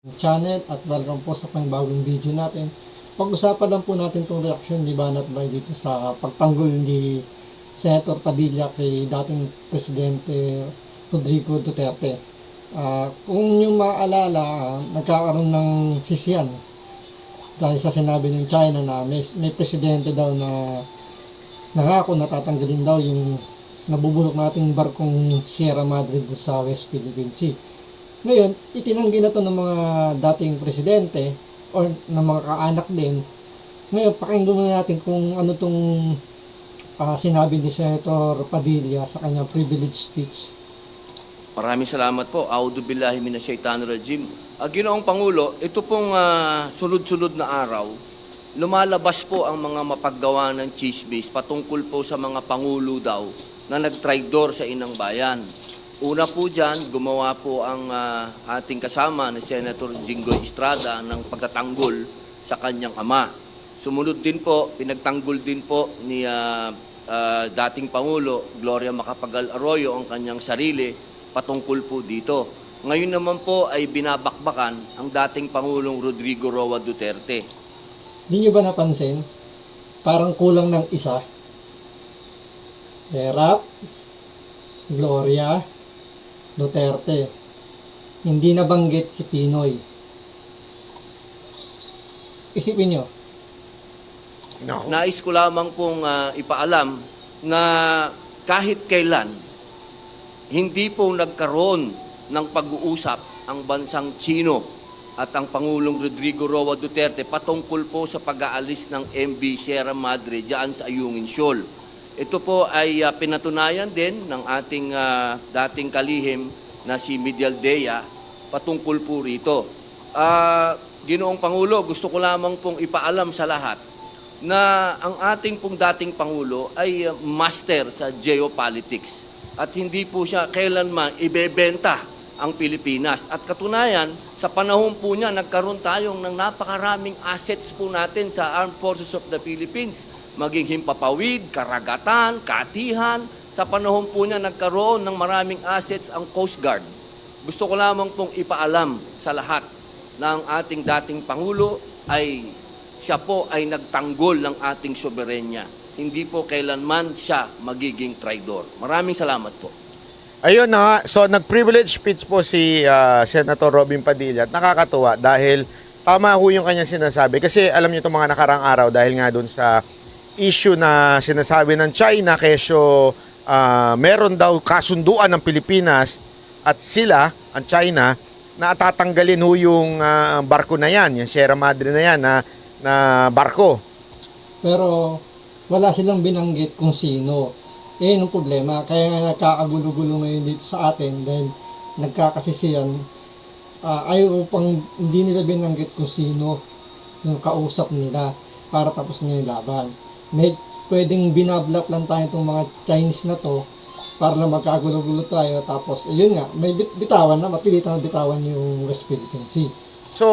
channel at welcome po sa panibagong video natin. Pag-usapan lang po natin itong reaksyon ni Banat Bay dito sa pagtanggol ni Senator Padilla kay dating Presidente Rodrigo Duterte. Kung yung maalala, nagkakaroon ng sisiyan dahil sa sinabi ng China na may presidente daw na nangako na tatanggalin daw yung nabubulok nating barkong Sierra Madre sa West Philippine Sea. Ngayon, itinanggi na to ng mga dating presidente o ng mga kaanak din. Ngayon, pakinggan muna natin kung ano tong sinabi ni Senator Padilla sa kanyang privilege speech. Maraming salamat po. A'udhu billahi minasyaitanir rajim. Ginoong Pangulo, ito pong sunod-sunod na araw, lumalabas po ang mga mapaggawa ng chismis patungkol po sa mga Pangulo daw na nagtraidor sa inang bayan. Una po dyan, gumawa po ang ating kasama ni Senator Jinggoy Estrada ng pagtatanggol sa kanyang ama. Sumunod din po, pinagtanggol din po ni dating Pangulo Gloria Macapagal Arroyo ang kanyang sarili patungkol po dito. Ngayon naman po ay binabakbakan ang dating Pangulong Rodrigo Roa Duterte. Di nyo ba napansin? Parang kulang ng isa. Erap, Gloria, Duterte. Hindi nabanggit si Pinoy. Isipin nyo. No. Nais ko lamang pong ipaalam na kahit kailan, hindi po nagkaroon ng pag-uusap ang bansang Chino at ang Pangulong Rodrigo Roa Duterte patungkol po sa pag-aalis ng MV Sierra Madre diyan sa Ayungin Shoal. Ito po ay pinatunayan din ng ating dating kalihim na si Medial Dea patungkol po rito. Ginoong Pangulo, gusto ko lamang pong ipaalam sa lahat na ang ating pong dating Pangulo ay master sa geopolitics at hindi po siya kailanman ibebenta ang Pilipinas. At katunayan, sa panahon po niya, nagkaroon tayong ng napakaraming assets po natin sa Armed Forces of the Philippines, maging himpapawid, karagatan, katihan. Sa panahon po niya, nagkaroon ng maraming assets ang Coast Guard. Gusto ko lamang pong ipaalam sa lahat na ang ating dating Pangulo ay siya po ay nagtanggol ng ating soberenya. Hindi po kailanman siya magiging traidor. Maraming salamat po. Ayun na, so nag-privilege speech po si Senator Robin Padilla at nakakatuwa dahil tama ho yung kanyang sinasabi. Kasi alam niyo itong mga nakarang araw dahil nga dun sa issue na sinasabi ng China kesyo meron daw kasunduan ng Pilipinas at sila, ang China, na tatanggalin ho yung barko na yan, yung Sierra Madre na yan na barko. Pero wala silang binanggit kung sino. Yun ang problema. Kaya nga nagkakagulo-gulo ngayon dito sa atin dahil nagkakasisiyan. Ayaw pang hindi nila binanggit kung sino yung kausap nila para tapos na yung laban. Pwedeng binablap lang tayo itong mga Chinese na to para lang magkagulo-gulo tayo. Tapos, yun nga, may bitawan na, mapilitan na bitawan yung West Philippine Sea. So,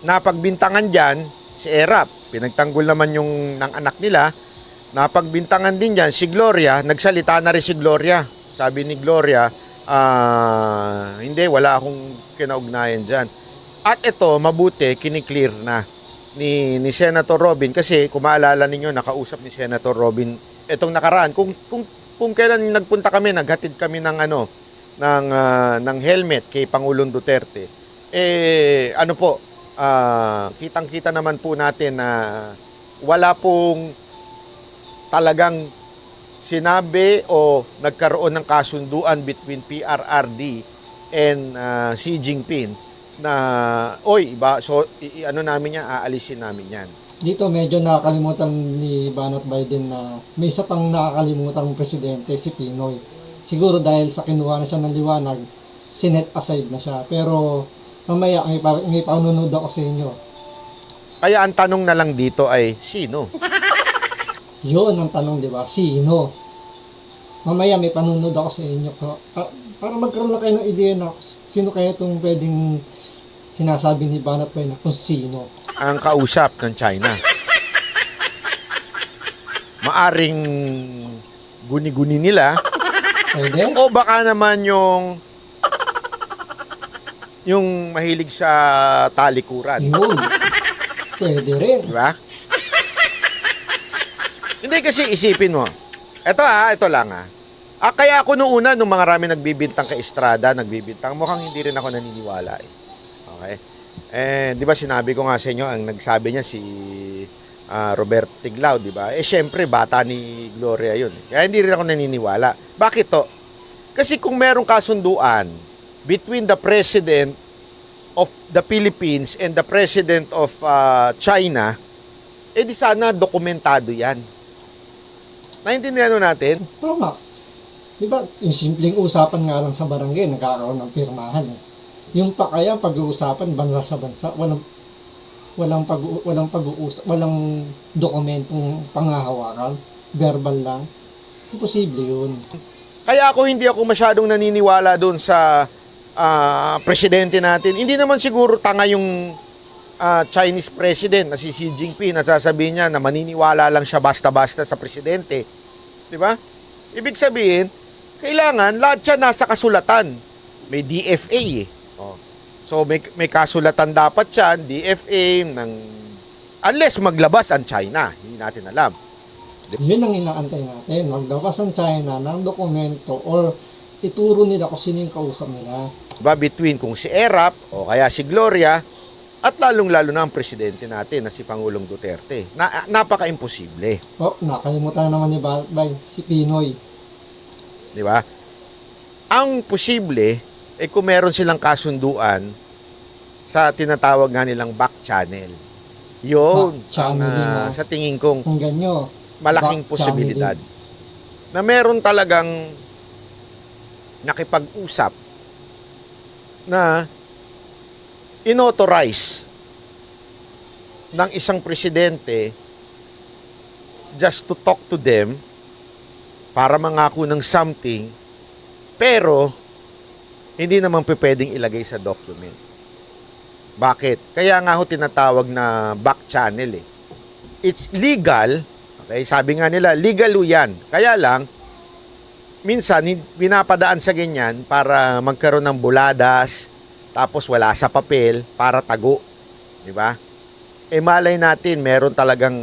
napagbintangan dyan, si Erap, pinagtanggol naman yung ng anak nila, napagbintangan din dyan, si Gloria, nagsalita na rin si Gloria. Sabi ni Gloria, hindi, wala akong kinaugnayan dyan. At ito, mabuti, kiniklear na ni Senator Robin, kasi kung maalala ninyo, nakausap ni Senator Robin itong nakaraan. Kung kailan nagpunta kami, naghatid kami ng ng helmet kay Pangulong Duterte. Kitang-kita naman po natin na wala pong talagang sinabi o nagkaroon ng kasunduan between PRRD and Xi Jinping na, namin yan, aalisin namin yan. Dito medyo nakakalimutan ni Banat Biden na may isa pang nakakalimutan presidente, si Pinoy. Siguro dahil sa kinuha na siya ng liwanag, sinet aside na siya. Pero mamaya may panunod ako sa inyo. Kaya ang tanong na lang dito ay, sino? Yun ang tanong, di ba? Sino? Mamaya may panunod ako sa inyo. Para magkaroon na kayo ng ideya na sino kaya itong pwedeng sinasabi ni Banat Bay na kung sino. Ang kausap ng China. Maaring guni-guni nila. Pwede? O baka naman yung Yung mahilig sa talikuran. Yun. Pwede rin. Di ba? Hindi kasi isipin mo. Ito lang kaya ako noong una, nung mga rami nagbibintang kay Estrada, nagbibintang, mukhang hindi rin ako naniniwala eh. Okay? Di ba sinabi ko nga sa inyo, ang nagsabi niya si Robert Tiglao, di ba? Syempre, bata ni Gloria yun. Kaya hindi rin ako naniniwala. Bakit to? Kasi kung merong kasunduan between the President of the Philippines and the President of China, di sana dokumentado yan. Naintindihan natin? Tama. Di ba, yung simpleng usapan nga lang sa barangay, nagkakaroon ng pirmahan eh. Yung pa kaya pag-uusapan bansa sa bansa, walang pag-uusap, walang dokumentong pangahawakan, verbal lang. Imposible yun. Kaya hindi ako masyadong naniniwala doon sa presidente natin. Hindi naman siguro tanga yung Chinese president na si Xi Jinping na sasabihin niya na maniniwala lang siya basta-basta sa presidente. Di ba? Ibig sabihin, kailangan lahat siya nasa kasulatan. May DFA eh. So may kasulatan dapat siya, DFA, unless maglabas ang China. Hindi natin alam. Yun ang inaantay natin. Maglabas ang China ng dokumento or ituro nila kung sino yung kausap nila. Diba? Between kung si Erap o kaya si Gloria at lalong-lalo na ang presidente natin na si Pangulong Duterte. Napaka-imposible. Nakalimutan naman ni Balbay, si Pinoy. Di ba? Ang posible kung meron silang kasunduan sa tinatawag nga nilang back channel. Yun, sa tingin kong kung ganyo, malaking posibilidad na meron talagang nakipag-usap na inauthorize ng isang presidente just to talk to them para mangako ng something, pero hindi naman pwedeng ilagay sa document. Bakit? Kaya nga ho tinatawag na back channel eh. It's legal, okay? Sabi nga nila, legal ho yan. Kaya lang, minsan, binapadaan sa ganyan para magkaroon ng buladas, tapos wala sa papel, para tago. Di ba? Malay natin, meron talagang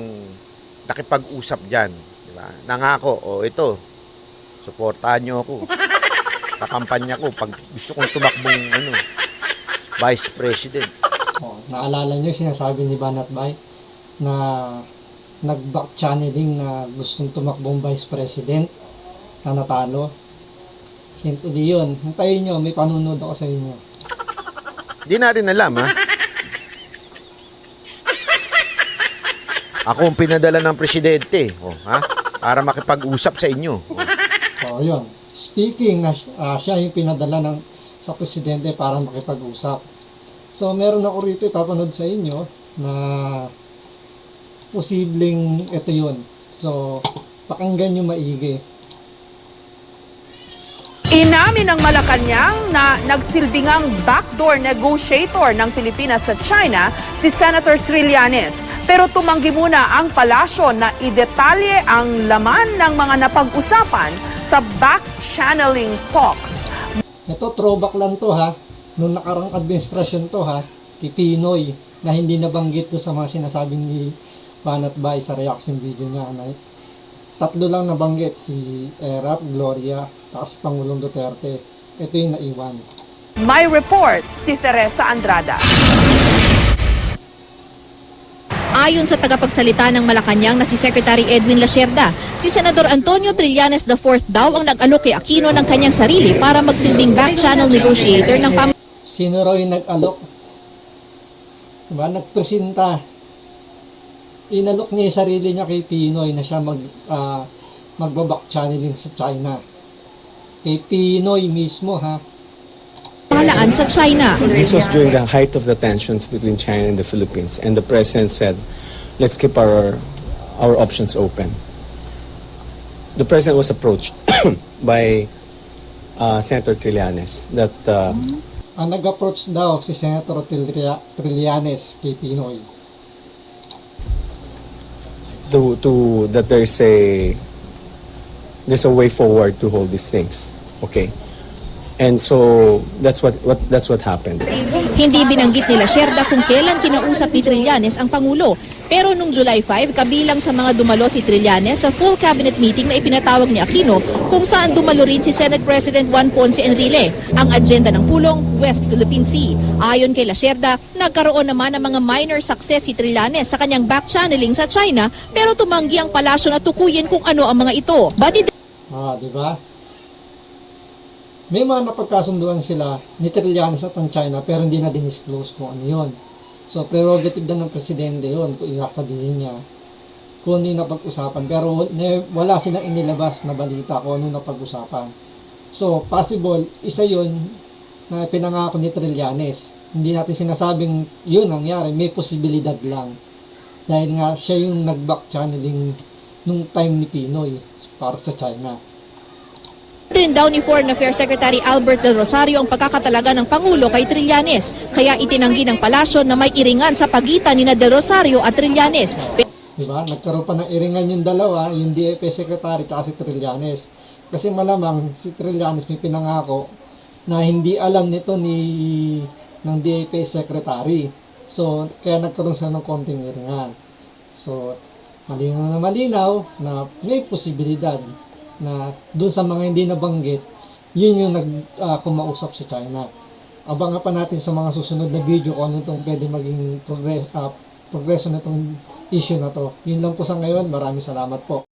nakipag-usap dyan. Diba? Nangako, ito, suportahan nyo ako sa kampanya ko pag gusto kong tumakbong Vice President. Naalala nyo, sinasabi ni Banat Bay na nag-back channeling na gustong tumakbong Vice President na natalo. Hindi yun. Hintayin nyo, may panunod ako sa inyo. Di natin alam, ha? Ako ang pinadala ng presidente, ha? Para makipag-usap sa inyo. Yun. Speaking na siya yung pinadala sa presidente para makipag-usap. So, meron ako rito ipapanood sa inyo na posibleng ito yun. So, pakinggan nyo maigi. Inamin ng Malacanang na nagsilbingang backdoor negotiator ng Pilipinas sa China si Senator Trillanes. Pero tumanggi muna ang palasyo na idetalye ang laman ng mga napag-usapan sa back-channeling talks. Ito, throwback lang to ha. Nung nakarang administrasyon to ha, kay Pinoy, na hindi nabanggit to sa mga sinasabing ni Banat Bay sa reaction video niya. Tatlo lang nabanggit, si Erap, Gloria, tapos Pangulong Duterte. Ito yung naiwan. May report si Teresa Andrada. Ayon sa tagapagsalita ng Malacanang na si Secretary Edwin Lacerda, si Senador Antonio Trillanes IV daw ang nag-alok kay Aquino ng kanyang sarili para magsilbing back-channel negotiator ng Sino raw yung nag-alok? Diba? Nagpresenta. Inalok niya yung sarili niya kay Pinoy na siya magbaback channeling sa China. Kay Pinoy mismo ha. pamahalaan sa China. This was during the height of the tensions between China and the Philippines, and the president said, let's keep our options open. The president was approached by Senator Trillanes that Ang nag-approach daw si Senator Trillanes kay Pinoy. that there's a way forward to hold these things. Okay. And so that's what happened. Hindi binanggit nila Sherda kung kailan kinausap ni Trillanes ang Pangulo. Pero nung July 5, kabilang sa mga dumalo si Trillanes sa full cabinet meeting na ipinatawag ni Aquino kung saan dumalo rin si Senate President Juan Ponce Enrile. Ang agenda ng pulong, West Philippine Sea. Ayon kay Sherda, nagkaroon naman ng mga minor success si Trillanes sa kanyang back-channeling sa China pero tumanggi ang palasyo na tukuyin kung ano ang mga ito. Di ba? May mga napagkasunduan sila ni Trillanes at ang China pero hindi na dinisclose kung ano yun. So, prerogative na ng presidente yun kung sabihin niya kung ano yung napag-usapan. Pero wala silang inilabas na balita kung ano napag-usapan. So, possible, isa yun na pinangako ni Trillanes. Hindi natin sinasabing yun ang nangyari, may posibilidad lang. Dahil nga siya yung nag-back channeling nung time ni Pinoy para sa China. Rin daw ni Foreign Affairs Secretary Albert Del Rosario ang pagkakatalaga ng Pangulo kay Trillanes. Kaya itinanggi ng palasyo na may iringan sa pagitan ni Del Rosario at Trillanes. Diba? Nagkaroon pa ng iringan yung dalawa, yung DFA Secretary at si Trillanes. Kasi malamang si Trillanes may pinangako na hindi alam nito ng DFA Secretary. So, kaya nagkaroon siya ng konting iringan. So, malinaw na may posibilidad na doon sa mga hindi nabanggit, yun yung kumausap sa China. Abangan pa natin sa mga susunod na video kung ano itong pwede maging progression na itong issue na to. Yun lang po sa ngayon. Maraming salamat po.